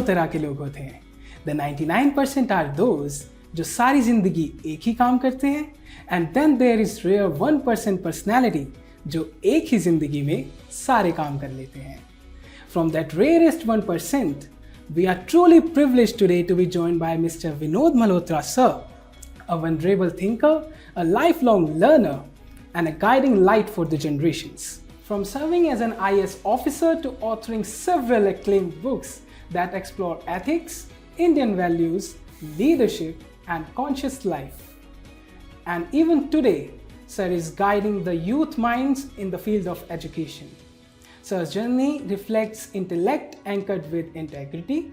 तरह के लोग होते हैं. The 99% are those जो सारी जिंदगी एक ही काम करते हैं, and then there is rare 1% personality जो एक ही जिंदगी में सारे काम कर लेते हैं. From that rarest 1%, we are truly privileged today to be joined by Mr. Vinod Malhotra sir, a venerable thinker, a lifelong learner, and a guiding light for the generations. From serving as an IS officer to authoring several acclaimed books that explore ethics, Indian values, leadership, and conscious life. And even today, sir is guiding the youth minds in the field of education. Sir's journey reflects intellect anchored with integrity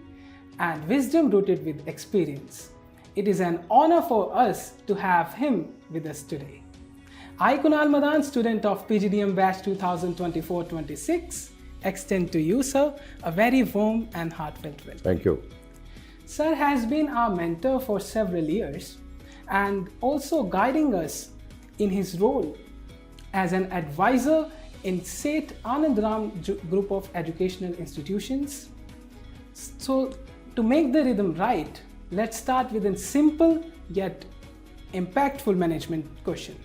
and wisdom rooted with experience. It is an honor for us to have him with us today. I, Kunal Madan, student of PGDM Batch 2024-26, extend to you, sir, a very warm and heartfelt welcome. Thank you. Sir has been our mentor for several years and also guiding us in his role as an advisor in Seth Anandram Group of Educational Institutions. So, to make the rhythm right, let's start with a simple yet impactful management question.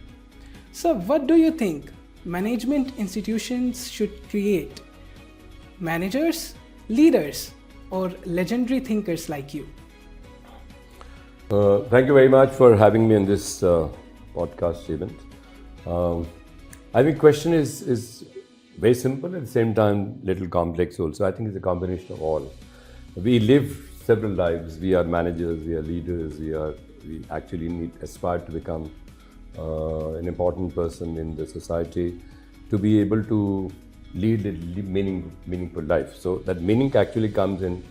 So, what do you think management institutions should create? Managers, leaders, or legendary thinkers like you? Thank you very much for having me in this podcast event. I think question is very simple, at the same time little complex also. I think it's a combination of all. We live several lives. We are managers, we are leaders, we actually aspire to become an important person in the society, to be able to lead a meaningful life. So that meaning actually comes in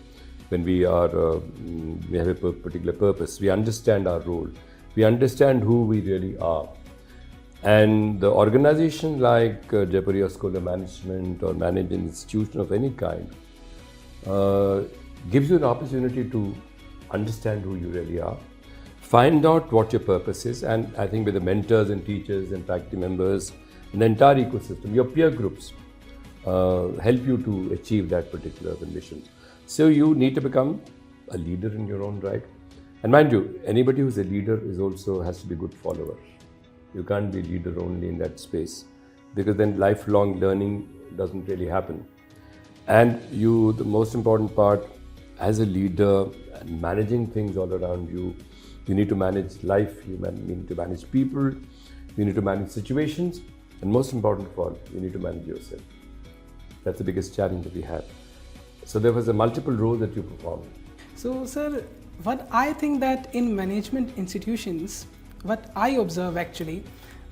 when we have a particular purpose. We understand our role. We understand who we really are. And the organization like Jaipuria School of Management or management institution of any kind gives you an opportunity to understand who you really are, find out what your purpose is, and I think with the mentors and teachers and faculty members and the entire ecosystem, your peer groups help you to achieve that particular mission. So you need to become a leader in your own right. And mind you, anybody who's a leader has to be a good follower. You can't be a leader only in that space, because then lifelong learning doesn't really happen. And the most important part, as a leader, managing things all around you, you need to manage life, you need to manage people, you need to manage situations, and most important of all, you need to manage yourself. That's the biggest challenge that we have. So there was a multiple role that you performed. So, sir, what I think that in management institutions, what I observe actually,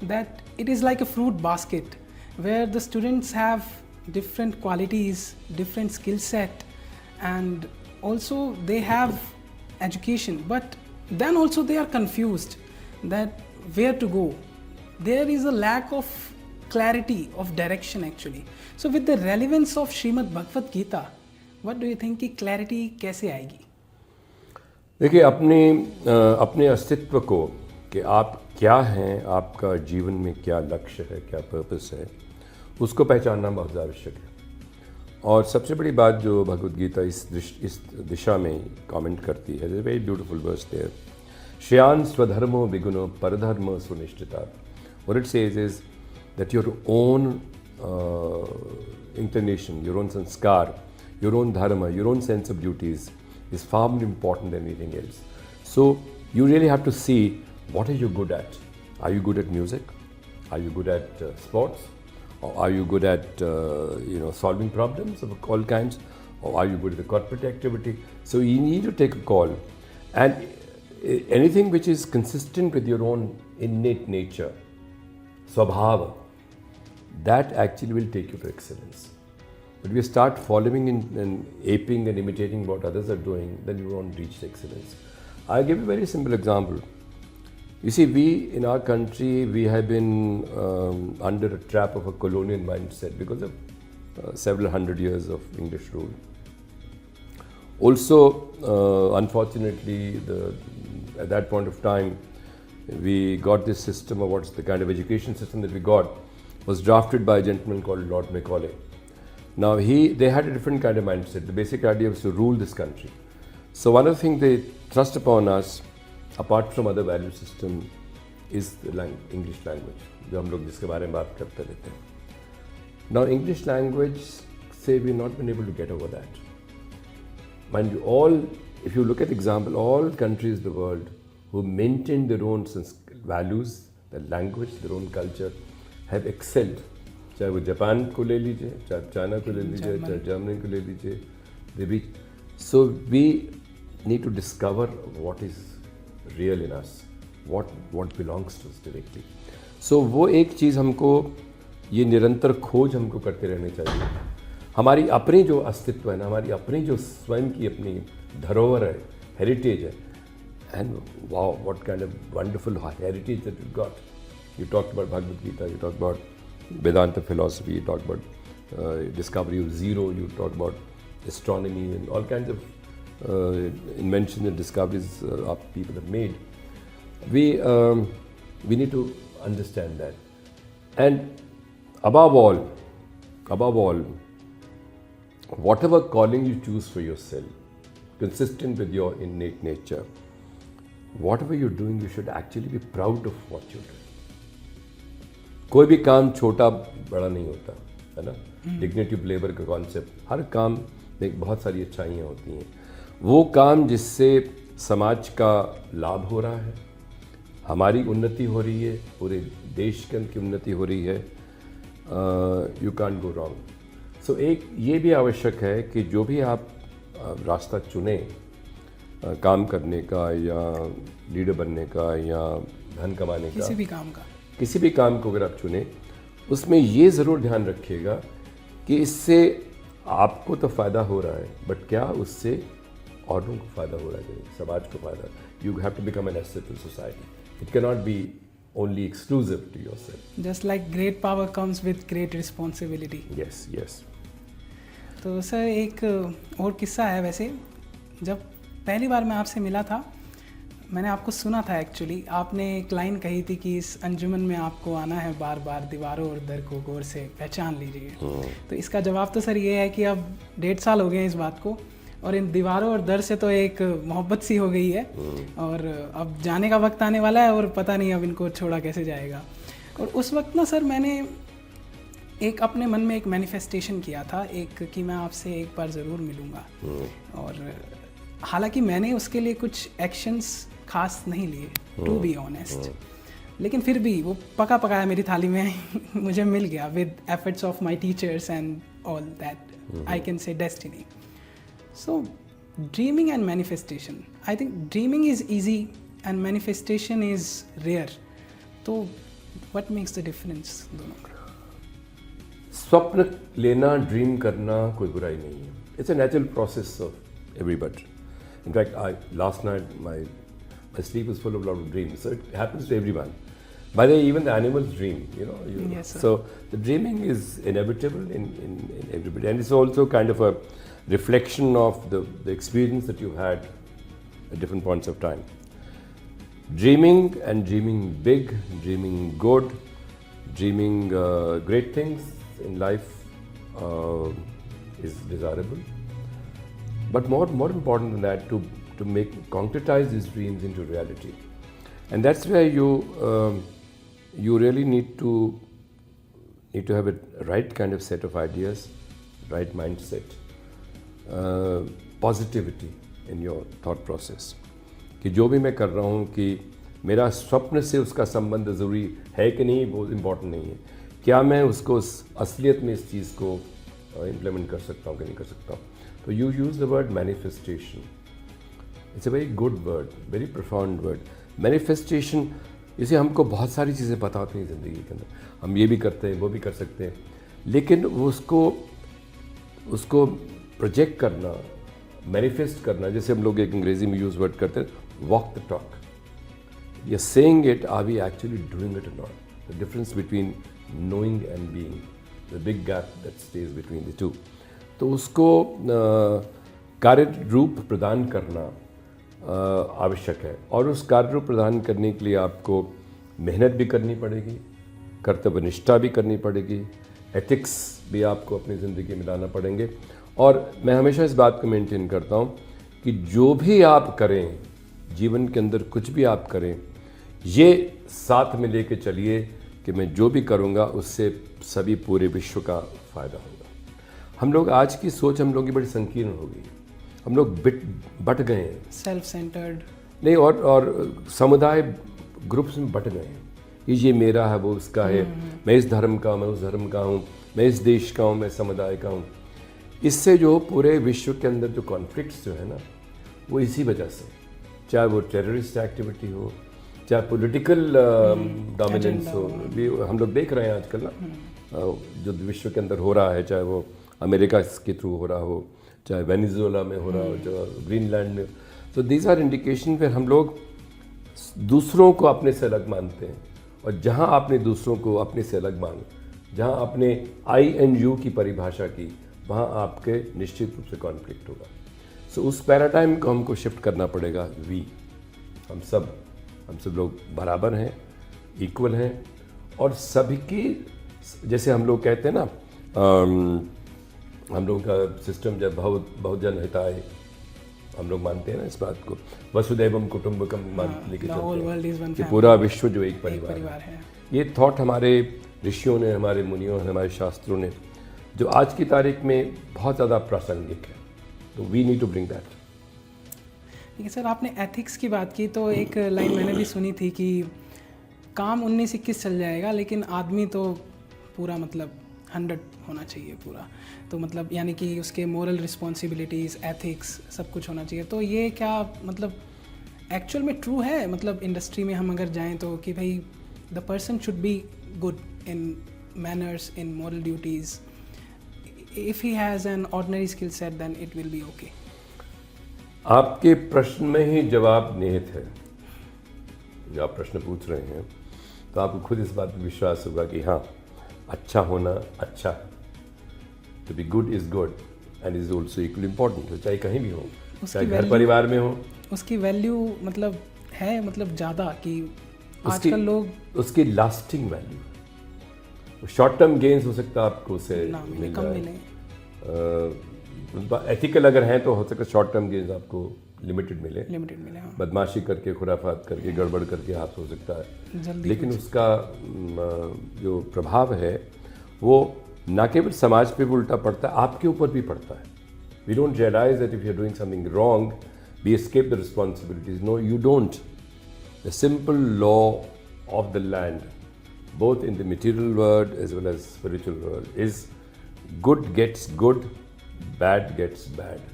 that it is like a fruit basket where the students have different qualities, different skill set, and also they have education, but then also they are confused that where to go. There is a lack of clarity of direction actually. So with the relevance of Srimad Bhagavad Gita, what do you think कि clarity कैसे आएगी? देखिए, अपने अस्तित्व को कि आप क्या हैं, आपका जीवन में क्या लक्ष्य है, क्या पर्पस है, उसको पहचानना बहुत आवश्यक है. और सबसे बड़ी बात जो भगवद गीता इस दिशा में कमेंट करती है, वेरी ब्यूटीफुल वर्स देयर, श्रेयान स्वधर्मो विगुणो परधर्म सुनिश्चिता. What it says is that your own inclination, your own sanskar, your own dharma, your own sense of duties is far more important than anything else. So you really have to see what are you good at. Are you good at music? Are you good at sports? Or are you good at solving problems of all kinds? Or are you good at the corporate activity? So you need to take a call. And anything which is consistent with your own innate nature, swabhava, that actually will take you to excellence. But if you start following and aping and imitating what others are doing, then you won't reach excellence. I'll give you a very simple example. You see, we in our country, we have been under a trap of a colonial mindset because of several hundred years of English rule. Also, unfortunately, at that point of time, we got this system of what's the kind of education system that we got was drafted by a gentleman called Lord Macaulay. Now they had a different kind of mindset. The basic idea was to rule this country. So one of the things they thrust upon us, apart from other value system, is the English language, जो हम लोग जिसके बारे में बात करते रहते हैं. Now English language, say we've not been able to get over that. Mind you, if you look at example, all countries in the world who maintain their own values, their language, their own culture, have excelled. चाहे वो Japan को ले लीजिए, चाहे China को ले लीजिए, चाहे जर्मनी को ले लीजिए, they be. So we need to discover what is real in us, what belongs to us directly. So वो एक चीज़ हमको, ये निरंतर खोज हमको करते रहने चाहिए. हमारी अपनी जो अस्तित्व है ना, हमारी अपनी जो स्वयं की अपनी धरोहर है, हेरिटेज है, and wow, what kind of wonderful heritage that we've got. You talked about Bhagavad Gita, you talked about Vedanta philosophy, you talked about discovery of zero, you talked about astronomy and all kinds of inventions and discoveries people have made. We need to understand that. And above all, whatever calling you choose for yourself, consistent with your innate nature, whatever you're doing, you should actually be proud of what you're doing. कोई भी काम छोटा बड़ा नहीं होता है ना. Dignity of labour का कॉन्सेप्ट, हर काम में बहुत सारी अच्छाइयाँ होती हैं. वो काम जिससे समाज का लाभ हो रहा है, हमारी उन्नति हो रही है, पूरे देश की उन्नति हो रही है, यू कांट गो रॉन्ग. सो एक ये भी आवश्यक है कि जो भी आप रास्ता चुने काम करने का या लीडर बनने का या धन कमाने का, किसी भी काम को अगर आप चुने, उसमें ये ज़रूर ध्यान रखिएगा कि इससे आपको तो फ़ायदा हो रहा है, बट क्या उससे औरों को फ़ायदा हो रहा है, समाज को फ़ायदा. You have to become an asset to society. It can not be only exclusive to yourself. Just like great power comes with great responsibility. Yes yes. तो सर एक और किस्सा है. वैसे जब पहली बार मैं आपसे मिला था, मैंने आपको सुना था एक्चुअली. आपने एक लाइन कही थी कि इस अंजुमन में आपको आना है बार बार, दीवारों और दर को गौर से पहचान लीजिए. तो इसका जवाब तो सर ये है कि अब 1.5 साल हो गए हैं इस बात को, और इन दीवारों और दर से तो एक मोहब्बत सी हो गई है, और अब जाने का वक्त आने वाला है और पता नहीं अब इनको छोड़ा कैसे जाएगा. और उस वक्त ना सर मैंने एक अपने मन में एक मैनिफेस्टेशन किया था, एक कि मैं आपसे एक बार ज़रूर मिलूँगा. और हालांकि मैंने उसके लिए कुछ एक्शंस खास नहीं लिए, टू बी ऑनेस्ट, लेकिन फिर भी वो पका पकाया मेरी थाली में मुझे मिल गया with efforts of my teachers and all that. I can say destiny. So dreaming and manifestation, I think dreaming is easy and manifestation is rare. तो व्हाट मेक्स द डिफरेंस दोनों का? स्वप्न लेना, ड्रीम करना कोई बुराई नहीं है. It's a natural process of everybody. In fact, last night my sleep was full of a lot of dreams. So it happens to everyone. By the way, even the animals dream, you know. Yes, sir. So the dreaming is inevitable in everybody. And it's also kind of a reflection of the experience that you've had at different points of time. Dreaming and dreaming big, dreaming good, dreaming great things in life is desirable. But more important than that, to concretize these dreams into reality, and that's where you really need to have a right kind of set of ideas, right mindset, positivity in your thought process. कि जो भी मैं कर रहा हूँ कि मेरा स्वप्न से उसका संबंध ज़रूरी है कि नहीं, वो इम्पोर्टेंट नहीं है. क्या मैं उसको असलियत में इस चीज़ को इम्प्लीमेंट कर सकता हूँ कि नहीं कर सकता हूँ. So you use the word manifestation. It's a very good word, very profound word. Manifestation, इसे हमको बहुत सारी चीज़ें पता होती हैं ज़िंदगी के अंदर. हम ये भी करते हैं, वो भी कर सकते हैं, लेकिन वो उसको प्रोजेक्ट करना, मैनिफेस्ट करना, जैसे हम लोग एक अंग्रेज़ी में यूज़ वर्ड करते हैं, walk the talk. You're saying it, are we actually doing it or not? The difference between knowing and being, the big gap that stays between the two. तो उसको कार्य रूप प्रदान करना आवश्यक है, और उस कार्य रूप प्रदान करने के लिए आपको मेहनत भी करनी पड़ेगी, कर्तव्यनिष्ठा भी करनी पड़ेगी, एथिक्स भी आपको अपनी ज़िंदगी में लाना पड़ेंगे। और मैं हमेशा इस बात को मेंटेन करता हूँ कि जो भी आप करें जीवन के अंदर, कुछ भी आप करें, ये साथ में लेके चलिए कि मैं जो भी करूँगा उससे सभी पूरे विश्व का फ़ायदा होगा। हम लोग आज की सोच हम लोगों की बड़ी संकीर्ण हो गई, हम लोग बट गए हैं, सेल्फ सेंटर्ड नहीं, और समुदाय ग्रुप्स में बट गए हैं। ये मेरा है, वो उसका है, मैं इस धर्म का हूँ, मैं उस धर्म का हूँ, मैं इस देश का हूँ, मैं समुदाय का हूँ। इससे जो पूरे विश्व के अंदर जो कॉन्फ्लिक्ट्स जो है ना, वो इसी वजह से, चाहे वो टेररिस्ट एक्टिविटी हो, चाहे पॉलिटिकल डोमिनेंस हो, भी हम लोग देख रहे हैं आजकल ना, जो विश्व के अंदर हो रहा है, चाहे वो अमेरिका के थ्रू हो रहा हो, चाहे वेनेजुएला में हो रहा हो, जो ग्रीनलैंड में। तो दीज आर इंडिकेशन फिर हम लोग दूसरों को अपने से अलग मानते हैं, और जहाँ आपने दूसरों को अपने से अलग माना, जहाँ आपने INU की परिभाषा की, वहाँ आपके निश्चित रूप से कॉन्फ्लिक्ट होगा। सो उस पैराडाइम को हमको शिफ्ट करना पड़ेगा। हम सब लोग बराबर हैं, इक्वल हैं, और सभी की, जैसे हम लोग कहते हैं ना, हम लोग का सिस्टम जब बहुजन हिताय, हम लोग मानते हैं ना इस बात को, वसुदैवम कुटुंबकम लेके चलते हैं कि पूरा विश्व जो एक परिवार है। ये थॉट हमारे ऋषियों ने, हमारे मुनियों ने, हमारे शास्त्रों ने, जो आज की तारीख में बहुत ज़्यादा प्रासंगिक है। तो we need to bring that. ठीक है सर, आपने एथिक्स की बात की तो एक लाइन मैंने भी सुनी थी कि काम 19-21 चल जाएगा, लेकिन आदमी तो पूरा मतलब 100 होना चाहिए पूरा। तो मतलब यानी कि उसके मोरल रिस्पॉन्सिबिलिटीज़, एथिक्स, सब कुछ होना चाहिए। तो ये क्या मतलब एक्चुअल में ट्रू है? मतलब इंडस्ट्री में हम अगर जाएं तो कि भाई the person should be good in manners, in moral duties, if he has an ordinary skill set then it will be okay. आपके प्रश्न में ही जवाब निहित है। जो आप प्रश्न पूछ रहे हैं तो आपको खुद इस बात पर विश्वास होगा कि हाँ, अच्छा होना अच्छा है। To be good is good and is also equally important. तो चाहे कहीं भी हो, चाहे घर परिवार में हो, उसकी वैल्यू मतलब है, मतलब ज़्यादा कि आजकल लोग उसकी lasting value, short term gains हो सकता है आपको उसे मिल जाए, एथिकल अगर हैं तो हो सकता है शॉर्ट टर्म गेन्स आपको लिमिटेड मिले, हाँ। बदमाशी करके, खुराफात करके, गड़बड़ करके हाथ हो सकता है, लेकिन उसका जो प्रभाव है वो ना केवल समाज पे भी उल्टा पड़ता है, आपके ऊपर भी पड़ता है। We don't realise that if you are doing something wrong we escape the responsibilities. No, you don't. The simple law of the land, both in the material world as well as spiritual world, is good gets good, bad gets bad.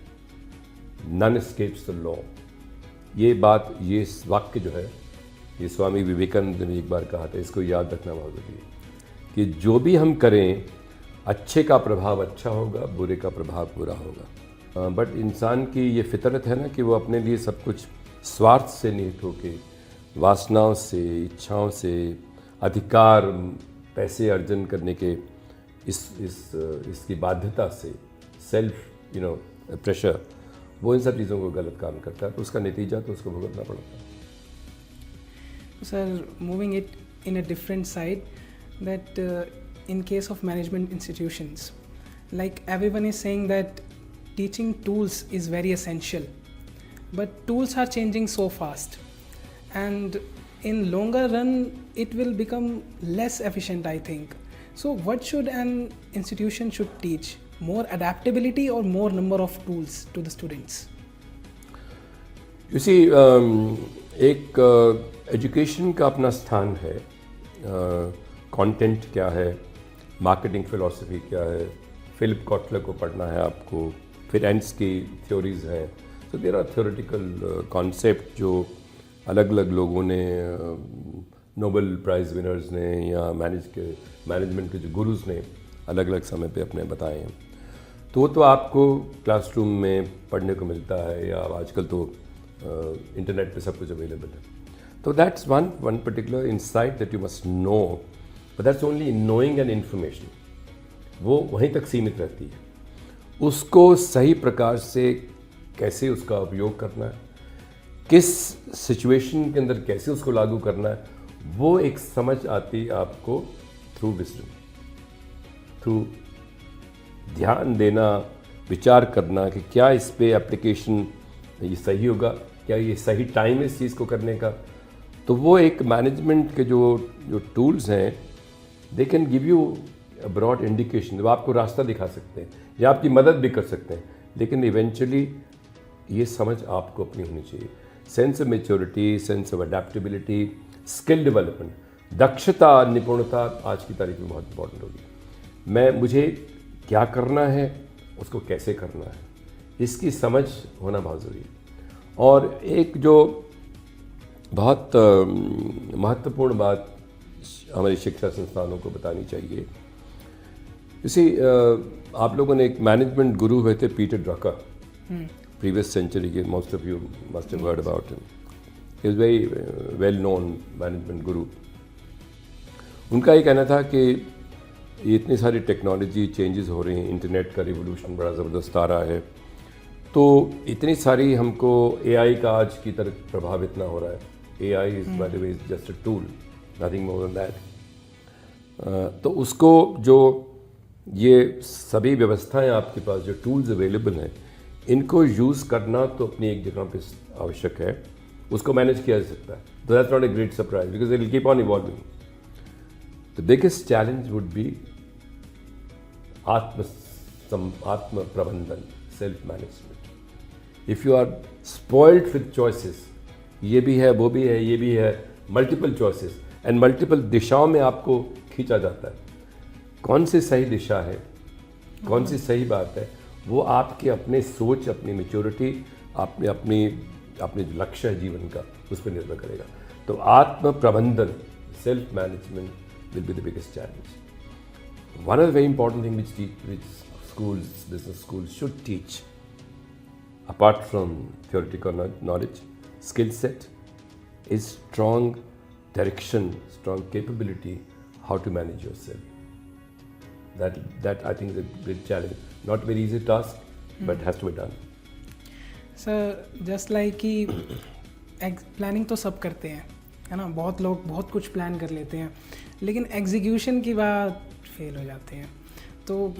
None escapes the law. ये बात, ये वाक्य जो है, ये स्वामी विवेकानंद ने एक बार कहा था, इसको याद रखना बहुत जरूरी है कि जो भी हम करें, अच्छे का प्रभाव अच्छा होगा, बुरे का प्रभाव बुरा होगा। बट इंसान की ये फितरत है ना कि वो अपने लिए सब कुछ स्वार्थ से निहित होके, वासनाओं से, इच्छाओं से, अधिकार, पैसे अर्जन करने के इसकी बाध्यता से, सेल्फ प्रेशर, वो इन सब चीज़ों को गलत काम करता है, तो उसका नतीजा तो उसको भुगतना पड़ता है। Sir, moving it in a different side, that in case of management institutions, like everyone is saying that teaching tools is very essential, but tools are changing so fast and in longer run it will become less efficient, I think. So what should an institution should teach? More adaptability or more number of tools to the students? You see, एक education का अपना स्थान है, content क्या है, marketing philosophy क्या है, Philip Kotler को पढ़ना है आपको, फिर एंड्स की थ्योरीज हैं। तो देयर आर थ्योरेटिकल कॉन्सेप्ट जो अलग अलग लोगों ने, नोबेल प्राइज़ विनर्स ने या मैनेजमेंट के जो गुरुज ने अलग अलग समय पे अपने बताए हैं। तो वो तो आपको क्लासरूम में पढ़ने को मिलता है, या आजकल तो इंटरनेट पे सब कुछ अवेलेबल है। तो that's one particular insight that you must know, but that's only in knowing an information. वो वहीं तक सीमित रहती है। उसको सही प्रकार से कैसे उसका उपयोग करना है, किस सिचुएशन के अंदर कैसे उसको लागू करना है, वो एक समझ आती आपको थ्रू विजडम। थ्रू ध्यान देना, विचार करना कि क्या इस पे एप्लीकेशन ये सही होगा, क्या ये सही टाइम है इस चीज़ को करने का। तो वो एक मैनेजमेंट के जो टूल्स हैं, they can give you a broad indication, वो आपको रास्ता दिखा सकते हैं या आपकी मदद भी कर सकते हैं, लेकिन इवेंचुअली ये समझ आपको अपनी होनी चाहिए। Sense of maturity, sense of adaptability, skill development, दक्षता, निपुणता आज की तारीख में बहुत इंपॉर्टेंट होगी। मुझे क्या करना है, उसको कैसे करना है, इसकी समझ होना बहुत ज़रूरी है। और एक जो बहुत महत्वपूर्ण बात हमारी शिक्षा संस्थानों को बतानी चाहिए, इसी आप लोगों ने एक मैनेजमेंट गुरु हुए थे पीटर ड्रकर, प्रीवियस सेंचुरी के, most of you must have heard about him, he is very well known management गुरु। उनका ये कहना था कि ये इतनी सारी टेक्नोलॉजी चेंजेस हो रही हैं, इंटरनेट का रिवोल्यूशन बड़ा ज़बरदस्त आ रहा है, तो इतनी सारी हमको एआई का आज की तरह प्रभाव इतना हो रहा है। AI is by the way just a tool, nothing more than that. तो उसको जो ये सभी व्यवस्थाएं आपके पास, जो टूल्स अवेलेबल हैं, इनको यूज़ करना तो अपनी एक जगह पे आवश्यक है, उसको मैनेज किया जा सकता है। तो that's not a great surprise because it will keep on evolving. The biggest challenge would be आत्म प्रबंधन, self management. If you are spoiled with choices, ये भी है, वो भी है, ये भी है, मल्टीपल चॉइसेस एंड मल्टीपल दिशाओं में आपको खींचा जाता है। कौन सी सही दिशा है, कौन सी सही बात है, वो आपके अपने सोच, अपनी मैच्योरिटी, अपने जो लक्ष्य है जीवन का, उस पर निर्भर करेगा। तो आत्म प्रबंधन, self management will be the biggest challenge. One of the very important things which schools, business schools should teach, apart from theoretical knowledge, skill set, is strong direction, strong capability, how to manage yourself. That I think is a big challenge. Not very easy task, but has to be done. Sir, just like कि planning तो सब करते हैं, है ना, बहुत लोग बहुत कुछ प्लान कर लेते हैं, लेकिन एग्जीक्यूशन की बात फेल हो जाते हैं। तो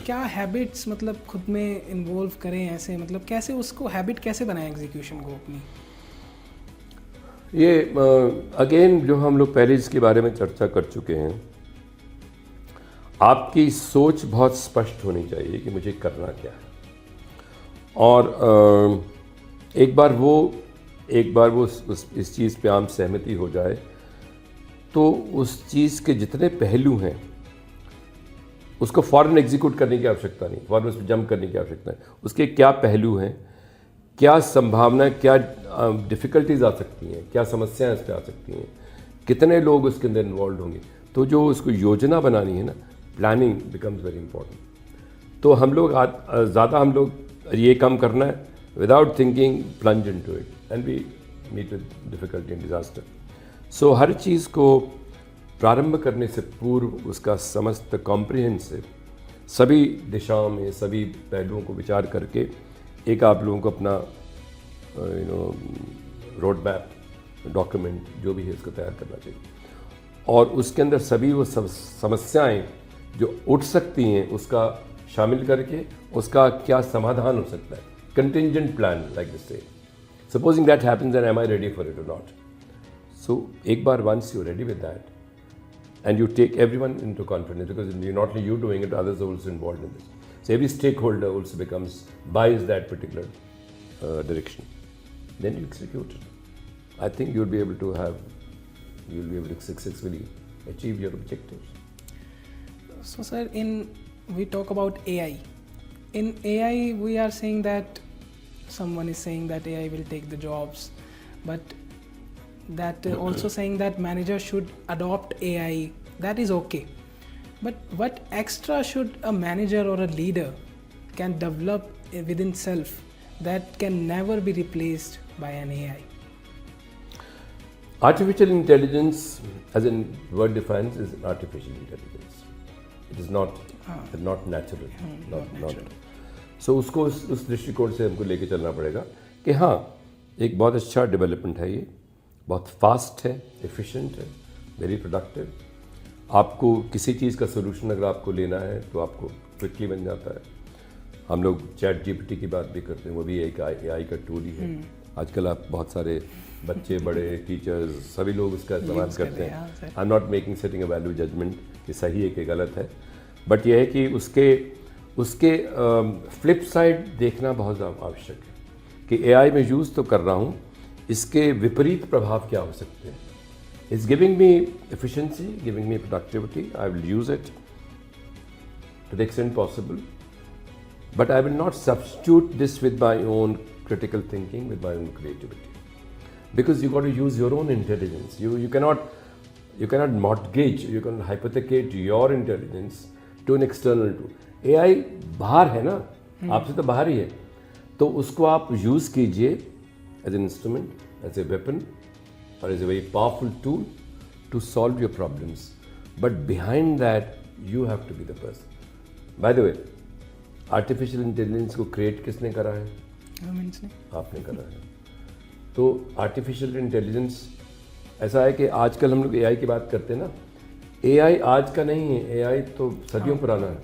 क्या हैबिट्स मतलब खुद में इन्वॉल्व करें ऐसे, मतलब कैसे उसको हैबिट कैसे बनाएं एग्जीक्यूशन को अपनी? ये अगेन जो हम लोग पहले इसके बारे में चर्चा कर चुके हैं, आपकी सोच बहुत स्पष्ट होनी चाहिए कि मुझे करना क्या है। और एक बार वो इस चीज़ पे आम सहमति हो जाए, तो उस चीज़ के जितने पहलू हैं उसको फ़ौरन एग्जीक्यूट करने की आवश्यकता नहीं, फ़ौरन उस पर जंप करने की आवश्यकता नहीं। उसके क्या पहलू हैं, क्या संभावना, क्या डिफ़िकल्टीज आ सकती हैं, क्या समस्याएं इस पर आ सकती हैं, कितने लोग उसके अंदर इन्वॉल्व होंगे। तो जो उसको योजना बनानी है ना, प्लानिंग बिकम्स वेरी इंपॉर्टेंट। तो हम लोग ये काम करना है without thinking, plunge into it and we meet with difficulty and disaster. So हर चीज़ को प्रारंभ करने से पूर्व उसका समस्त कॉम्प्रिहेंसिव, सभी दिशाओं में, सभी पहलुओं को विचार करके एक आप लोगों को अपना रोड मैप, डॉक्यूमेंट जो भी है उसको तैयार करना चाहिए। और उसके अंदर सभी वो समस्याएं जो उठ सकती हैं उसका शामिल करके उसका क्या समाधान हो सकता है, कंटिंजेंट प्लान लाइक दिस से। Supposing that happens, then am I ready for it और नॉट। सो एक बार once you ready with that and you take everyone into confidence, because you're not only you doing it, others are also involved in this. So every stakeholder also buys that particular direction. Then you execute it. I think you'll be able to successfully achieve your objectives. So sir, we talk about AI. In AI, we are saying that someone is saying that AI will take the jobs, but that also saying that managers should adopt AI. That is okay, but what extra should a manager or a leader can develop within self that can never be replaced by an AI? Artificial intelligence, as in word defines, is artificial intelligence. It is not natural. Not natural. So उसको उस दृष्टिकोण से हमको लेके चलना पड़ेगा कि हाँ, एक बहुत अच्छा डेवलपमेंट है, ये बहुत फास्ट है, एफिशिएंट है, वेरी प्रोडक्टिव। आपको किसी चीज़ का सोल्यूशन अगर आपको लेना है तो आपको क्विकली बन जाता है। हम लोग चैट जीपीटी की बात भी करते हैं, वो भी एक एआई का टूल ही है। आजकल आप बहुत सारे बच्चे, बड़े, टीचर्स, सभी लोग उसका इस्तेमाल करते हैं। I am not making setting a value judgement कि सही है कि गलत है, बट यह है कि उसके फ्लिप साइड देखना बहुत आवश्यक है कि एआई में यूज़ तो कर रहा हूँ, इसके विपरीत प्रभाव क्या हो सकते हैं। It's giving me efficiency, giving me productivity, I will use it to the extent possible, but I will not substitute this with my own critical thinking, with my own creativity, because you got to use your own intelligence. You cannot mortgage, you can hypothecate your intelligence to an external tool. AI बाहर है ना, आपसे तो बाहर ही है, तो उसको आप यूज़ कीजिए as an instrument, as a weapon, or as a very powerful tool to solve your problems. But behind that, you have to be the person. Bye the way, artificial intelligence को create किसने करा है? आपने करा है। तो artificial intelligence ऐसा है कि आजकल हम लोग एआई की बात करते हैं ना, एआई आज का नहीं है, एआई तो सदियों पुराना है।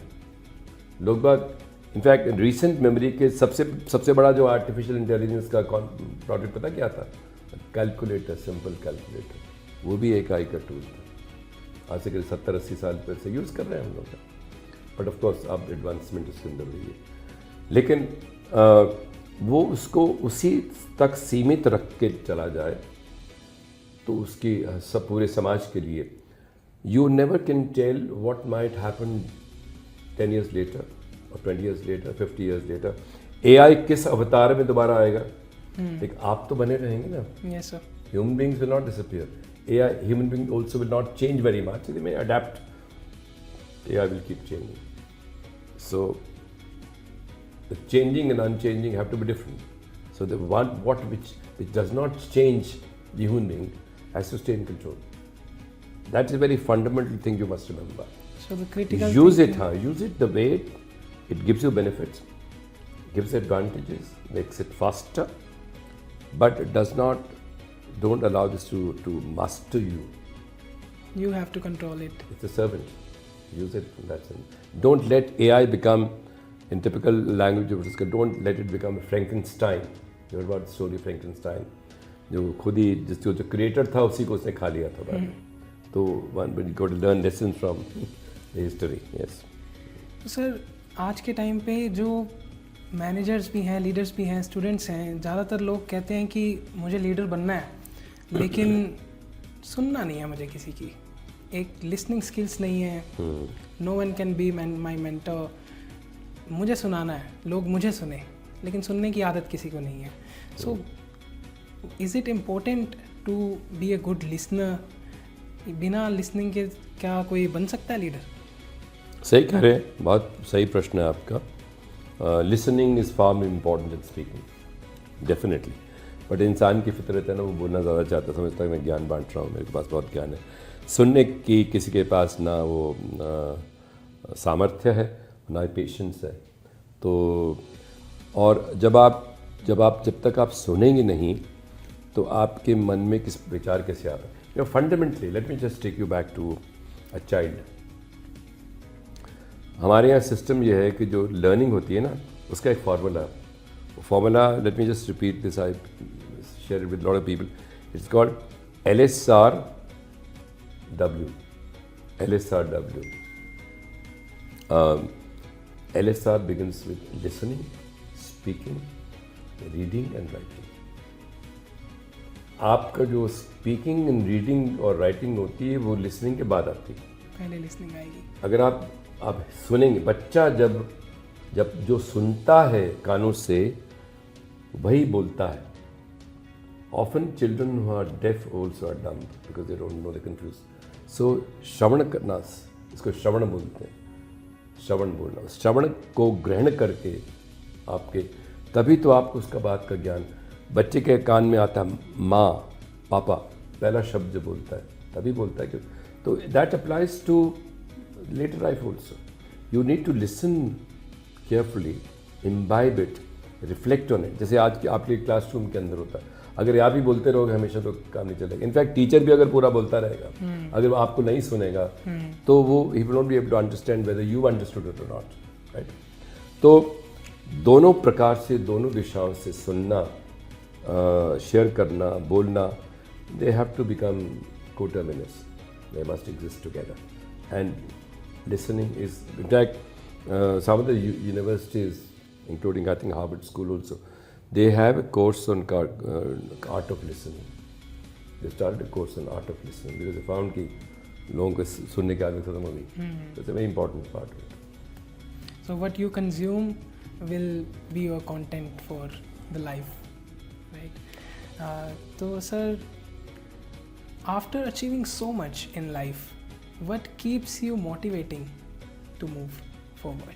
लोग बात इनफैक्ट रिसेंट मेमोरी के सबसे बड़ा जो आर्टिफिशियल इंटेलिजेंस का प्रोडक्ट पता क्या था? कैलकुलेटर, सिंपल कैलकुलेटर, वो भी एक एआई का टूल था। आज से करीब 70-80 साल पहले से यूज़ कर रहे हैं हम लोग, बट ऑफ कोर्स अब एडवांसमेंट उसके अंदर हुई है, लेकिन वो उसको उसी तक सीमित रख के चला जाए तो उसकी सब पूरे समाज के लिए you never can tell what might happen 10 years later और 20 years later, 50 years later। AI किस अवतार में दोबारा आएगा, लेकिन आप तो बने रहेंगे ना। Yes sir. Human beings will not disappear. AI, human being also will not change very much, they may adapt. AI will keep changing. So the changing and unchanging have to be different. So the which does not change the human being has to stay in control. That's a very fundamental thing you must remember. So the critical use thinking. Use it the way it gives you benefits, gives advantages, makes it faster, but it don't allow this to master you. You have to control it. It's a servant. Use it in that sense. Don't let AI become, in typical language of Francisco, don't let it become a Frankenstein. You heard about the story of Frankenstein? जो खुद ही जो creator था उसी को उसने खा लिया था बाद में। तो one will go to learn lessons from the history. Yes. तो सर आज के टाइम पे जो मैनेजर्स भी हैं, लीडर्स भी हैं, स्टूडेंट्स हैं, ज़्यादातर लोग कहते हैं कि मुझे लीडर बनना है, लेकिन सुनना नहीं है मुझे किसी की, एक लिसनिंग स्किल्स नहीं है। No one can be my mentor. मुझे सुनाना है, लोग मुझे सुने, लेकिन सुनने की आदत किसी को नहीं है। So is it important to be a good listener? बिना लिसनिंग के क्या कोई बन सकता है लीडर? सही कह रहे हैं, बहुत सही प्रश्न है आपका। Listening is far more important than speaking, definitely. But इंसान की फितरत है ना, वो बोलना ज़्यादा चाहता है, समझता है मैं ज्ञान बांट रहा हूँ, मेरे पास बहुत ज्ञान है। सुनने की किसी के पास ना वो सामर्थ्य है, ना पेशेंस है। तो और जब तक आप सुनेंगे नहीं तो आपके मन में किस विचार कैसे आ रहा है। Fundamentally let me just take you back to a child. हमारे यहाँ सिस्टम ये है कि जो लर्निंग होती है ना, उसका एक formula late me just repeat this, I share it with lot of people. It's called LSRW. LSR begins with listening, speaking, reading and writing. आपका जो स्पीकिंग एंड रीडिंग और राइटिंग होती है वो लिसनिंग के बाद आती है। पहले लिसनिंग आएगी। अगर आप सुनेंगे, बच्चा जब जो सुनता है कानों से वही बोलता है। Often children who are deaf also are dumb because they don't know, they're confused. So श्रवण करना, इसको श्रवण बोलते हैं, श्रवण बोलना। श्रवण को ग्रहण करके आपके, तभी तो आपको उसका बात का ज्ञान। बच्चे के कान में आता है माँ, पापा, पहला शब्द जो बोलता है तभी बोलता है कि, तो that applies to later life also. You need to listen carefully, imbibe it, reflect on it. जैसे आज के आपके क्लासरूम के अंदर होता है, अगर आप ही बोलते रहोगे हमेशा तो काम नहीं चलेगा. इनफैक्ट टीचर भी अगर पूरा बोलता रहेगा, अगर वो आपको नहीं सुनेगा, तो वो ही will not be able to understand whether you understood it और नॉट, राइट. तो दोनों प्रकार से, दोनों दिशाओं से सुनना, शेयर करना, बोलना, they have to become coterminous. They must exist together. And listening is, in fact, some of the universities, including I think Harvard School also, they have a course on art of listening. They started a course on art of listening because they found कि लोगों को सुनने की आदत खत्म हो गई. That's a very important part of it. So what you consume will be your content for the life, right? So sir, after achieving so much in life, what keeps you motivating to move forward?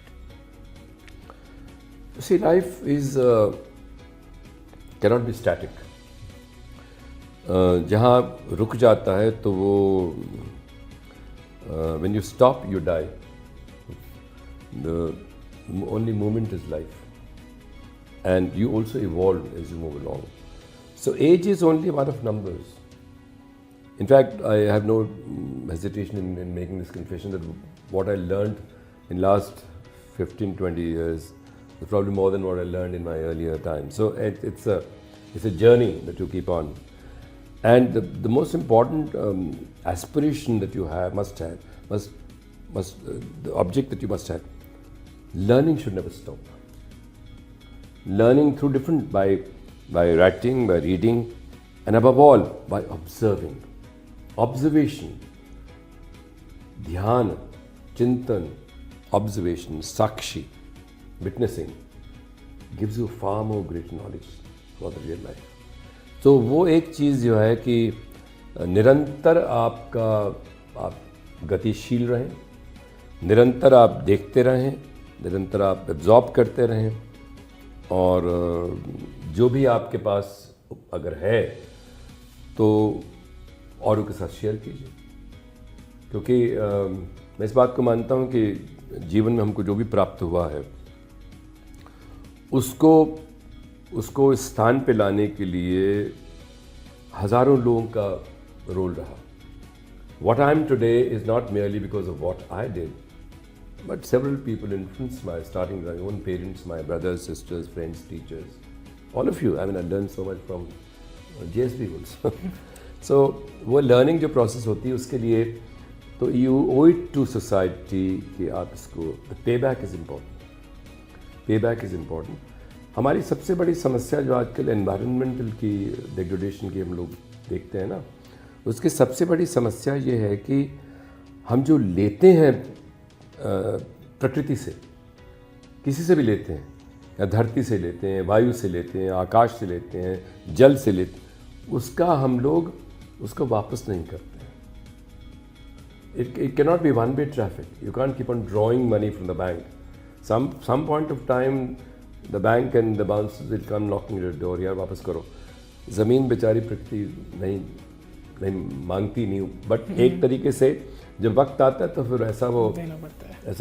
See, life is cannot be static. जहाँ रुक जाता है तो वो when you stop you die. The only moment is life, and you also evolve as you move along. So age is only one of numbers. In fact, I have no hesitation in making this confession that what I learned in last 15-20 years is probably more than what I learned in my earlier time. So it's a journey that you keep on. And the most important aspiration that you must have, the object that you must have, learning should never stop. Learning through different, by writing, by reading, and above all, by observing. Observation, ध्यान, चिंतन, observation, sakshi, witnessing, gives you far more great knowledge for the real life. तो वो एक चीज़ जो है कि निरंतर आप गतिशील रहें, निरंतर आप देखते रहें, निरंतर आप एब्जॉर्ब करते रहें, और जो भी आपके पास अगर है तो औरों के साथ शेयर कीजिए. क्योंकि मैं इस बात को मानता हूँ कि जीवन में हमको जो भी प्राप्त हुआ है उसको इस स्थान पे लाने के लिए हज़ारों लोगों का रोल रहा. What I am today is not merely because of what I did, but several people influenced starting my own parents, my brothers, sisters, friends, teachers, all of you. I mean, I learned so much from JSB also. So वो learning जो process होती है उसके लिए तो you owe it to society कि आप इसको, pay back is important. Pay back is important. हमारी सबसे बड़ी समस्या जो आजकल एनवायरनमेंटल की डिग्रेडेशन की हम लोग देखते हैं ना, उसकी सबसे बड़ी समस्या ये है कि हम जो लेते हैं प्रकृति से, किसी से भी लेते हैं, या धरती से लेते हैं, वायु से लेते हैं, आकाश से लेते हैं, जल से लेते हैं, उसका हम लोग उसको वापस नहीं करते. It cannot be one-way traffic. You can't keep on drawing money from the bank. Some point of time, the bank and the bouncers will come knocking at your door. यार वापस करो. ज़मीन बेचारी प्रकृति नहीं मांगती नहीं, बट एक तरीके से जब वक्त आता है तो फिर ऐसा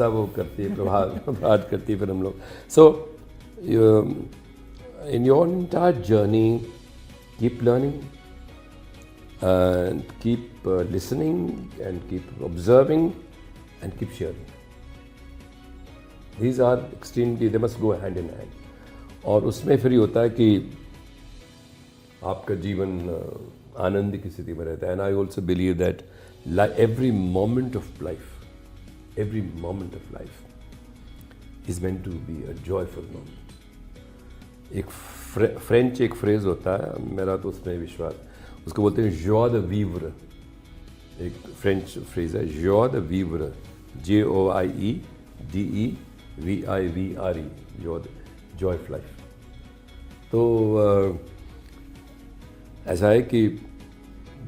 वो करती है, प्रभात करती है फिर हम लोग. So in your entire journey, keep learning and keep listening and keep observing and keep sharing. These are extremely, they must go hand in hand. और उसमें फिर ये होता है कि आपका जीवन आनंद की स्थिति में रहता है. And I also believe that every moment of life is meant to be a joyful moment. एक फ्रेंच एक फ्रेज होता है, मेरा तो उसमें विश्वास, उसको बोलते हैं joie de vivre. एक फ्रेंच फ्रेज है joie de vivre, JOIEDEVIVRE, joy of life. तो ऐसा है कि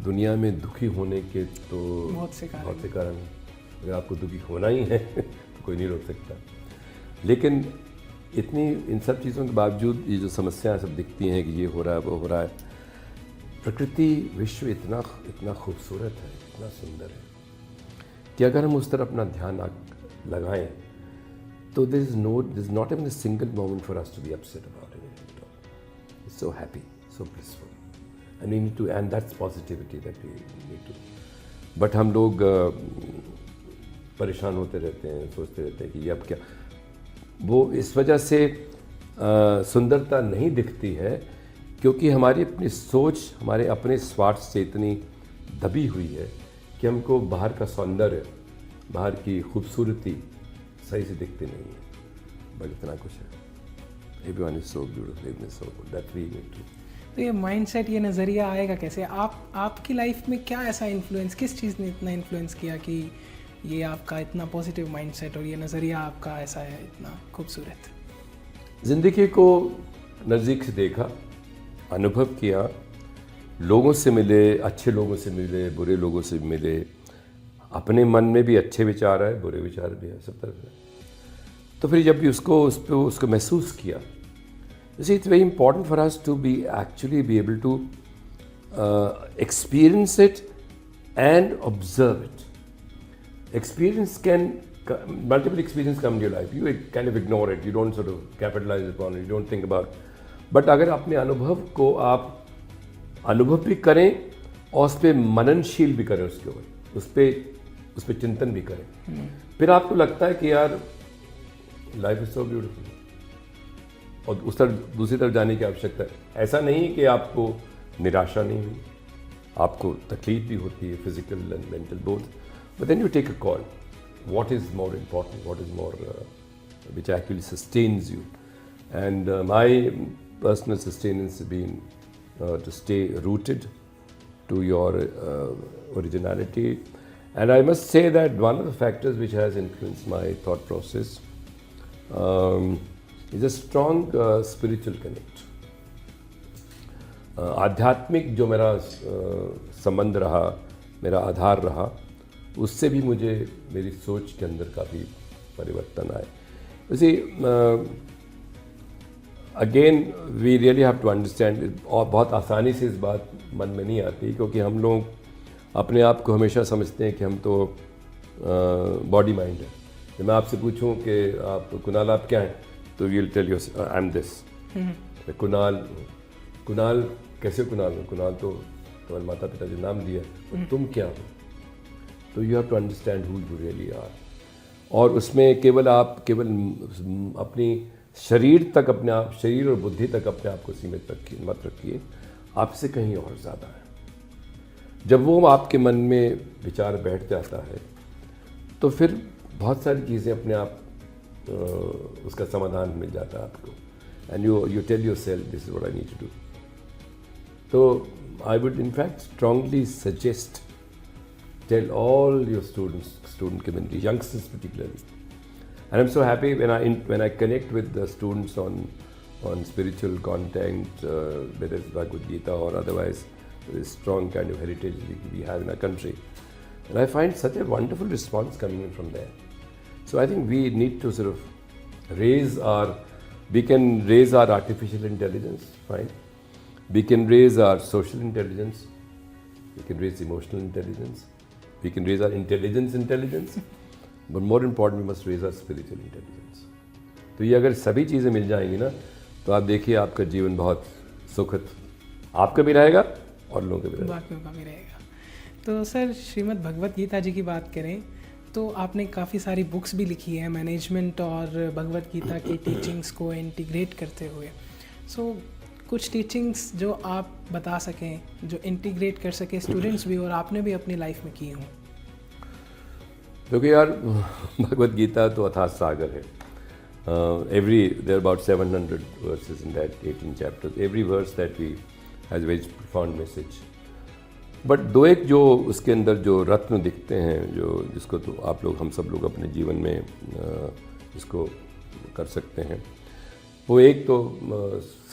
दुनिया में दुखी होने के तो बहुत से कारण हैं. अगर आपको दुखी होना ही है तो कोई नहीं रोक सकता. लेकिन इतनी इन सब चीज़ों के बावजूद ये जो समस्याएं सब दिखती हैं कि ये हो रहा है वो हो रहा है, प्रकृति विश्व इतना खूबसूरत है, इतना सुंदर है कि अगर हम उस तरफ अपना ध्यान लगाएं तो there is not even a single moment for us to be upset about it. It's so happy, so blissful. and we need to, and that's positivity that we need to. But हम लोग परेशान होते रहते हैं, सोचते रहते हैं कि ये अब क्या, वो इस वजह से सुंदरता नहीं दिखती है क्योंकि हमारी अपनी सोच हमारे अपने स्वार्थ से इतनी दबी हुई है कि हमको बाहर का सौंदर्य, बाहर की खूबसूरती सही से दिखती नहीं है, बट इतना कुछ है. Everyone is so beautiful, everyone is so good, that we need to. तो ये माइंडसेट, ये नज़रिया आएगा कैसे? आपकी लाइफ में क्या ऐसा इन्फ्लुएंस, किस चीज़ ने इतना इन्फ्लुएंस किया कि ये आपका इतना पॉजिटिव माइंडसेट और ये नज़रिया आपका ऐसा है इतना खूबसूरत? ज़िंदगी को नज़दीक से देखा, अनुभव किया, लोगों से मिले, अच्छे लोगों से मिले, बुरे लोगों से मिले, अपने मन में भी अच्छे विचार आए, बुरे विचार भी आए, सब तरफ से. तो फिर जब भी उसको महसूस किया, see, it's very important for us to be able to experience it and observe it. Multiple experiences come in your life. You kind of ignore it. You don't sort of capitalize upon it. You don't think about it. But अगर अपने अनुभव को आप अनुभव भी करें और उस पर मननशील भी करें, उसके ऊपर उस पर चिंतन भी करें, फिर आपको लगता है कि यार लाइफ इज सो ब्यूटीफुल और उस तरफ दूसरी तरफ जाने की आवश्यकता है. ऐसा नहीं कि आपको निराशा नहीं हुई, आपको तकलीफ भी होती है, physical and mental both, but then you take a call, what is more important, what is more which actually sustains you. And my personal sustenance has been to stay rooted to your originality. And I must say that one of the factors which has influenced my thought process is a strong spiritual connect. आध्यात्मिक जो मेरा संबंध रहा, मेरा आधार रहा, उससे भी मुझे मेरी सोच के अंदर काफ़ी परिवर्तन आए. उसी again we really have to understand, और बहुत आसानी से इस बात मन में नहीं आती क्योंकि हम लोग अपने आप को हमेशा समझते हैं कि हम तो बॉडी माइंड है. जब मैं आपसे पूछूं कि आप कुणाल आप क्या हैं, तो you will tell you I am this. Kunal कैसे कुणाल हो? कुणाल तो तुम्हारे माता पिता जो नाम दिया, तो तुम क्या हो? तो you have to understand who you really are. और उसमें केवल अपनी शरीर तक, अपने आप शरीर और बुद्धि तक अपने आप को सीमित मत रखिए, आपसे कहीं और ज़्यादा है. जब वो आपके मन में विचार बैठ जाता है तो फिर बहुत सारी चीज़ें अपने आप उसका समाधान मिल जाता है आपको. And you tell yourself this is what I need to do. तो I would in fact strongly suggest, tell all your student community, youngsters particularly. And I'm so happy when I connect with the students on spiritual content, whether it's Bhagavad Gita or otherwise, this strong kind of heritage we have in our country. And I find such a wonderful response coming in from there. So I think we need to sort of we can raise our artificial intelligence, fine. We can raise our social intelligence. We can raise emotional intelligence. We can raise our intelligence. But more important, we must raise our spiritual intelligence. तो ये अगर सभी चीज़ें मिल जाएंगी ना, तो आप देखिए आपका जीवन बहुत सुखद आपका भी रहेगा और लोगों का भी रहेगा. बाकियों का भी रहेगा. तो सर, श्रीमद् भगवत गीता जी की बात करें तो आपने काफ़ी सारी बुक्स भी लिखी है मैनेजमेंट और भगवत गीता की टीचिंग्स को इंटीग्रेट करते हुए. सो कुछ टीचिंग्स जो आप बता सकें, जो इंटीग्रेट कर सके स्टूडेंट्स भी और आपने भी अपनी लाइफ में की हों. क्योंकि यार भगवत गीता तो अथाह सागर है. there are about 700 verses in that 18 chapters. Every verse that we has a very profound message. But दो एक जो उसके अंदर जो रत्न दिखते हैं, जिसको तो आप लोग, हम सब लोग अपने जीवन में इसको कर सकते हैं, वो एक तो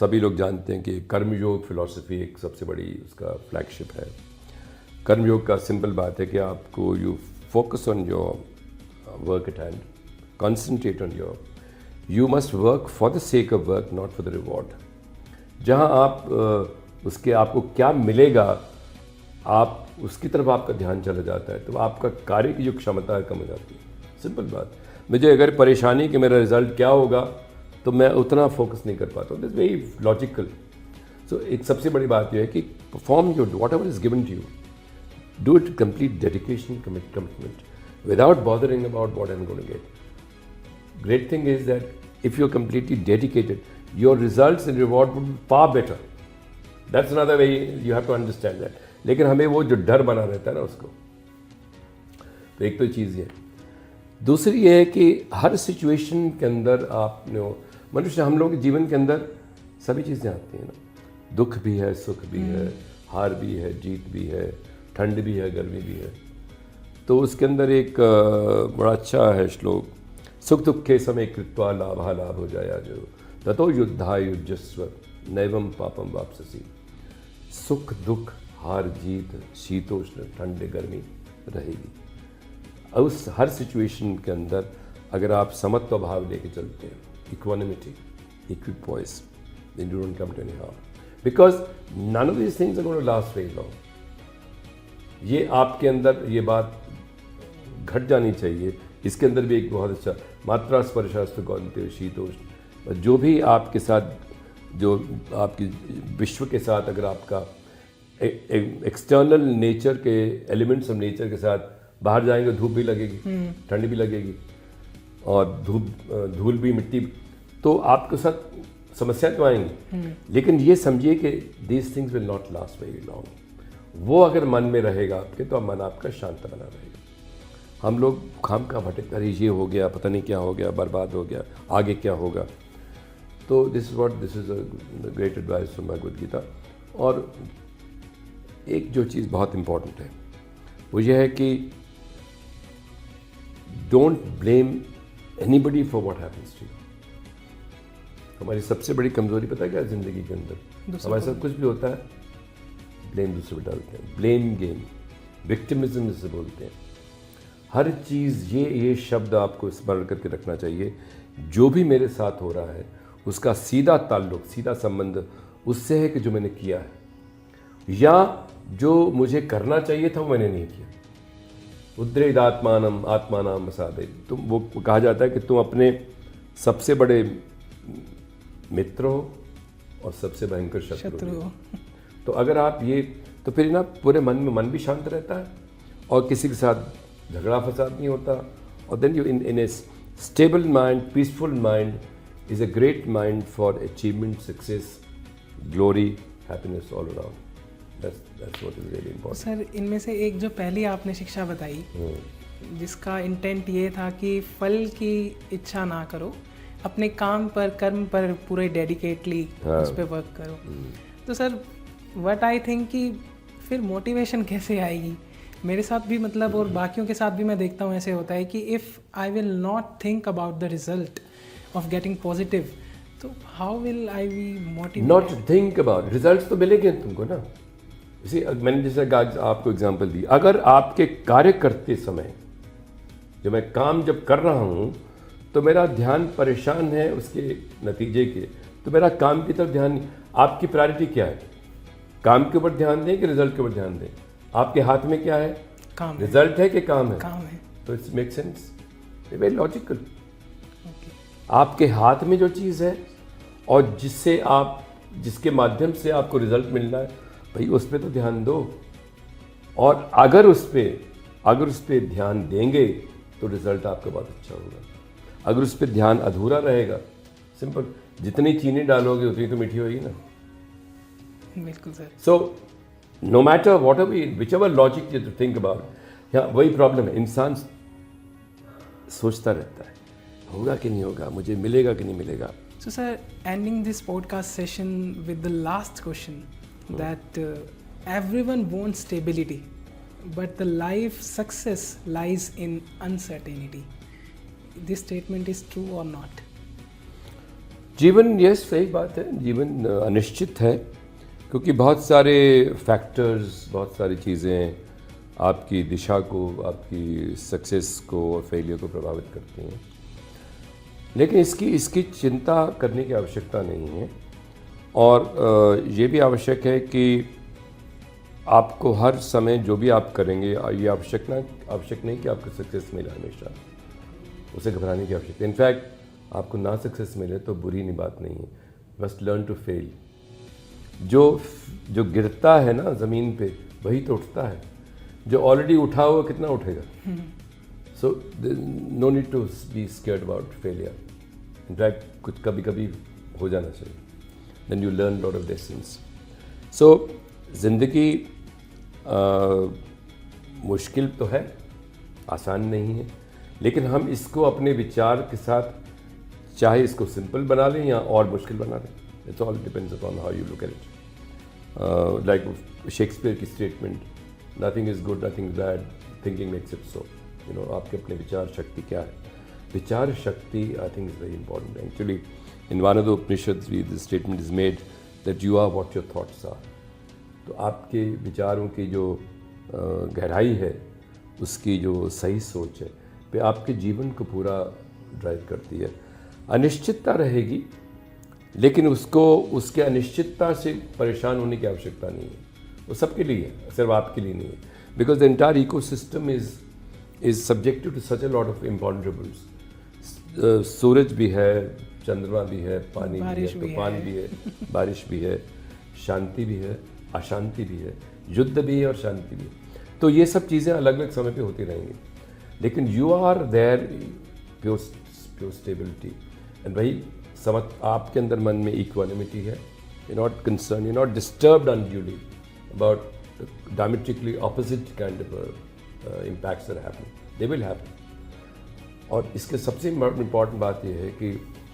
सभी लोग जानते हैं कि कर्मयोग फिलॉसफी एक सबसे बड़ी उसका फ्लैगशिप है. कर्मयोग का सिंपल बात है कि आपको you focus on your work at hand, concentrate on you must work for the sake of work, not for the reward. जहाँ आप उसके आपको क्या मिलेगा, आप उसकी तरफ आपका ध्यान चला जाता है, तो आपका कार्य की जो क्षमता है कम हो जाती है. सिंपल बात. मुझे अगर परेशानी कि मेरा रिजल्ट क्या होगा, तो मैं उतना फोकस नहीं कर पाता. This very logical. सो तो एक सबसे बड़ी बात यह है कि perform your whatever is given to you, do it complete dedication, commitment without bothering about what I am going to get. Great thing is that if you're completely dedicated, your results and reward will be far better. That's another way you have to understand that. लेकिन हमें वो जो डर बना रहता है ना उसको, तो एक तो चीज़ ये. दूसरी ये है कि हर सिचुएशन के अंदर आपने मनुष्य, हम लोगों के जीवन के अंदर सभी चीज़ें आती हैं ना. दुख भी है, सुख भी है, हार भी है, जीत भी है, ठंड भी है, गर्मी भी है. तो उसके अंदर एक बड़ा अच्छा है श्लोक, सुख दुखे समय कृत्वा लाभा लाभ हो जाया जो ततो युद्धा युजस्व नैवम पापम वापसी. सुख दुख हार जीत शीतोष्ण ठंड गर्मी रहेगी. उस हर सिचुएशन के अंदर अगर आप समत्व भाव लेके चलते हैं, equanimity, इक्विपॉइस, then you don't come to any harm. Because none of these things are going to last very long. ये आपके अंदर ये बात घट जानी चाहिए. इसके अंदर भी एक बहुत अच्छा मात्रा स्पर्शास्त्र गौनते शीतोष्ण, जो भी आपके साथ, जो आपकी विश्व के साथ अगर आपका एक्सटर्नल नेचर के एलिमेंट्स ऑफ नेचर के साथ बाहर जाएंगे, धूप भी लगेगी, ठंड भी लगेगी, और धूल भी, मिट्टी, तो आपके साथ समस्याएं तो आएंगी. लेकिन ये समझिए कि these things will not last very long. वो अगर मन में रहेगा आपके, तो मन आपका शांत बना रहेगा. हम लोग खाम का भटकते, अरे ये हो गया, पता नहीं क्या हो गया, बर्बाद हो गया, आगे क्या होगा. तो this is a great advice from Bhagavad Gita. और एक जो चीज़ बहुत इम्पॉर्टेंट है वो ये है कि don't blame anybody for what happens to you. हमारी सबसे बड़ी कमज़ोरी पता है क्या है ज़िंदगी के अंदर? हमारे साथ कुछ भी होता है, ब्लेम दूसरे पर डालते हैं. ब्लेम गेम, विक्टिमिज्म जिसे बोलते हैं. हर चीज़, ये शब्द आपको स्मरण करके रखना चाहिए. जो भी मेरे साथ हो रहा है उसका सीधा ताल्लुक, सीधा संबंध उससे है कि जो मैंने किया है, या जो मुझे करना चाहिए था वो मैंने नहीं किया. उद्रेद आत्मानम आत्मानाम मसादे. तुम, वो कहा जाता है कि तुम अपने सबसे बड़े मित्र हो और सबसे भयंकर शत्रु हो. तो अगर आप ये, तो फिर ना पूरे मन में, मन भी शांत रहता है और किसी के साथ झगड़ा फसाद नहीं होता. और then you in a stable mind, peaceful mind is a great mind for achievement, success, glory, happiness all around. That's what is really important. Sir, इनमें से एक जो पहली आपने शिक्षा बताई, जिसका इंटेंट ये था कि फल की इच्छा ना करो, अपने काम पर, कर्म पर पूरे डेडिकेटली उस पर वर्क करो. तो सर, व्हाट आई थिंक कि फिर मोटिवेशन कैसे आएगी? मेरे साथ भी मतलब, और बाकियों के साथ भी मैं देखता हूँ ऐसे होता है कि if I will not think about the result of getting positive, तो how will I be motivated? Not think about result तो मिलेंगे तुमको ना. इसी मैंने जैसे आपको एग्जांपल दी, अगर आपके कार्य करते समय, जो मैं काम जब कर रहा हूँ, तो मेरा ध्यान परेशान है उसके नतीजे के, तो मेरा काम की तरफ ध्यान नहीं. आपकी प्रायोरिटी क्या है? काम के ऊपर ध्यान दें कि रिजल्ट के ऊपर ध्यान दें? आपके हाथ में क्या है? काम. रिजल्ट है कि काम है? काम है. तो it's make sense, very logical. आपके हाथ में जो चीज़ है और जिसके माध्यम से आपको रिजल्ट मिलना है, भाई उस पर तो ध्यान दो. और अगर उस पर ध्यान देंगे तो रिजल्ट आपका बहुत अच्छा होगा. अगर उस पर ध्यान अधूरा रहेगा, सिंपल, जितनी चीनी डालोगे उतनी तो मीठी होगी ना. बिल्कुल sir. So no matter whatever, whichever logic you think about, यहाँ वही प्रॉब्लम है, इंसान सोचता रहता है होगा कि नहीं होगा, मुझे मिलेगा कि नहीं मिलेगा. So sir, ending this podcast session with the last question, that everyone wants stability, but the life success lies in uncertainty. This statement is true or not? जीवन, यस, सही बात है, जीवन अनिश्चित है, क्योंकि बहुत सारे फैक्टर्स, बहुत सारी चीज़ें आपकी दिशा को, आपकी सक्सेस को और फेलियर को प्रभावित करती हैं. लेकिन इसकी चिंता करने की आवश्यकता नहीं है. और ये भी आवश्यक है कि आपको हर समय जो भी आप करेंगे, ये आवश्यक नहीं कि आपको सक्सेस मिले हमेशा, उसे घबराने की आवश्यकता. इनफैक्ट आपको ना सक्सेस मिले तो बुरी बात नहीं है. Must learn to fail. जो गिरता है ना ज़मीन पे वही तो उठता है, जो ऑलरेडी उठा हुआ कितना उठेगा। So no need to be scared about failure, in fact कुछ कभी कभी हो जाना चाहिए, then you learn lot of lessons. So ज़िंदगी मुश्किल तो है, आसान नहीं है, लेकिन हम इसको अपने विचार के साथ चाहे इसको सिंपल बना लें या और मुश्किल बना लें, it's all depends upon how you look at it. Like Shakespeare की statement, nothing is good nothing is bad, thinking makes it so. You know, आपके अपने विचार शक्ति क्या है? विचार शक्ति I think is very important. Actually in one of the Upanishad this statement is made that you are what your thoughts are. तो आपके विचारों की जो गहराई है, उसकी जो सही सोच है, पे आपके जीवन को पूरा ड्राइव करती है। अनिश्चितता रहेगी, लेकिन उसको उसके अनिश्चितता से परेशान होने की आवश्यकता नहीं है, वो सबके लिए है, सिर्फ आपके लिए नहीं है। Because the entire ecosystem is subjected to such a lot of imponderables. सूरज भी है, चंद्रमा भी है, पानी भी है, तूफान भी है, बारिश भी है, शांति भी है, अशांति भी है, युद्ध भी है और शांति भी है। तो ये सब चीज़ें अलग अलग समय पे होती रहेंगी, लेकिन you are there pure stability. And वही समझ आपके अंदर मन में इक्वानिमिटी है, you not concern, you not disturbed unduly about diametrically opposite kind of impacts that happen, they will happen. और इसके सबसे इम्पॉर्टेंट बात यह है कि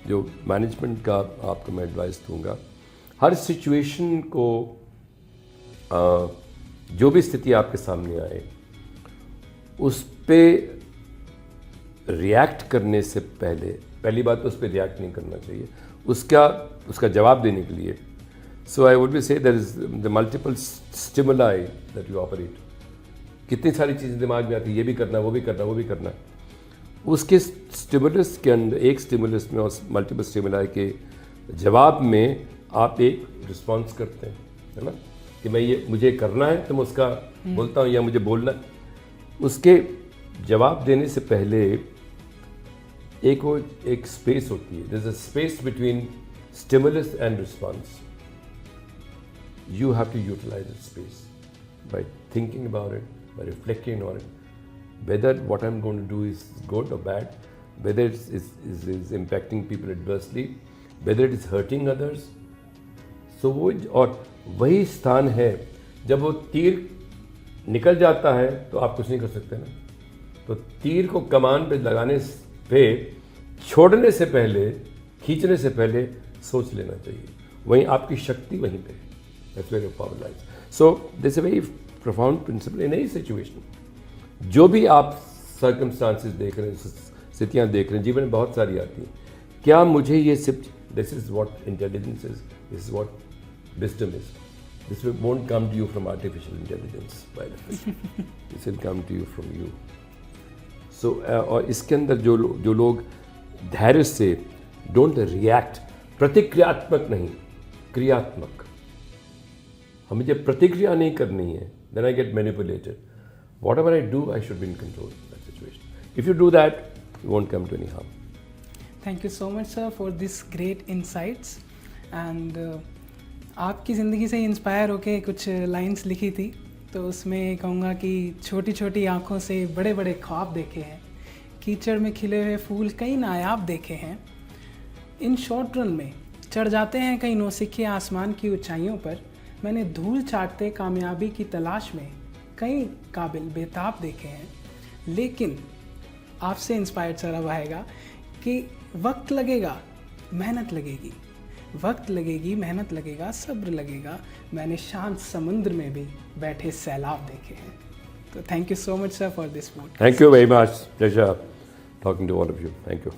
जो मैनेजमेंट का आपको मैं एडवाइस दूंगा, हर सिचुएशन को जो भी स्थिति आपके सामने आए उस पर रिएक्ट करने से पहली बात तो उस पर रिएक्ट नहीं करना चाहिए, उसका जवाब देने के लिए। So I would be say there is the multiple stimuli that you operate. कितनी सारी चीज़ें दिमाग में आती है, ये भी करना, वो भी करना, वो भी करना। उसके स्टिमुलस के अंदर, एक स्टिमुलस में और मल्टीपल स्टिमुलाई के जवाब में आप एक रिस्पॉन्स करते हैं, है ना, कि मुझे करना है तो मैं उसका बोलता हूँ, या मुझे बोलना है। उसके जवाब देने से पहले एक स्पेस होती है, there is a space between stimulus and response. You have to utilise that space by thinking about it, by reflecting on it, whether what I'm going to do is good or bad, whether it is impacting people adversely, whether it is hurting others. So वो और वही स्थान है जब वो तीर निकल जाता है तो आप कुछ नहीं कर सकते ना। तो तीर को कमान पे लगाने पे छोड़ने से पहले, खींचने से पहले सोच लेना चाहिए, वहीं आपकी शक्ति वहीं पे है। That's where your power lies. So this is a very profound principle in any situation. जो भी आप सर्कमस्टांसिस देख रहे हैं, स्थितियाँ देख रहे हैं, जीवन में बहुत सारी आती हैं, क्या मुझे ये सिर्फ, this is what intelligence is, this is what wisdom is, this won't come to you from artificial intelligence, by the way, this will come to you from you. So और इसके अंदर जो लोग धैर्य से, डोंट रिएक्ट, प्रतिक्रियात्मक नहीं, क्रियात्मक, हमें जब प्रतिक्रिया नहीं करनी है, then I get manipulated. Whatever I do, I should be in control of that situation. If you do that, you won't come to any harm. Thank you so much, sir, for this great insights. And आपकी ज़िंदगी से inspire होके कुछ lines लिखी थी, तो उसमें कहूँगा कि छोटी छोटी आँखों से बड़े बड़े ख्वाब देखे हैं, कीचड़ में खिले हुए फूल कई नायाब देखे हैं, इन शॉर्ट रन में चढ़ जाते हैं कई नौसिखिए आसमान की ऊंचाइयों पर, मैंने धूल चाटते कामयाबी की तलाश में कई काबिल बेताब देखे हैं। लेकिन आपसे इंस्पायर्ड सर अब आएगा कि वक्त लगेगा, मेहनत लगेगी, वक्त लगेगी, मेहनत लगेगा, सब्र लगेगा, मैंने शांत समुद्र में भी बैठे सैलाब देखे हैं। तो thank you so much sir for this what. Thank you very much, pleasure talking to all of you. Thank you.